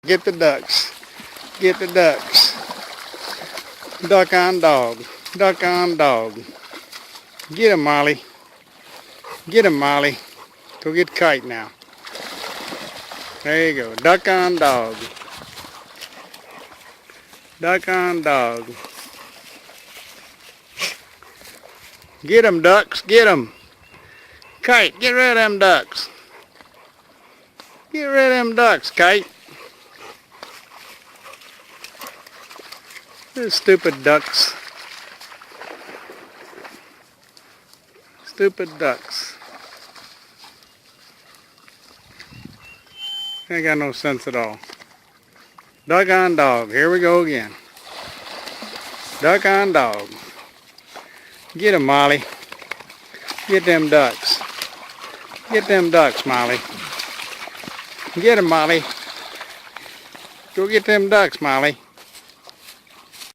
Get the ducks. Get the ducks. Duck on dog. Duck on dog. Get him, Molly. Get him, Molly. Go get Kite now. There you go. Duck on dog. Duck on dog. Get him, ducks. Get him. Kite, get rid of them ducks. Get rid of them ducks, Kite. Those stupid ducks. Stupid ducks. They got no sense at all. Duck on dog. Here we go again. Duck on dog. Get him, Molly. Get them ducks. Get them ducks, Molly. Get him, Molly. Go get them ducks, Molly.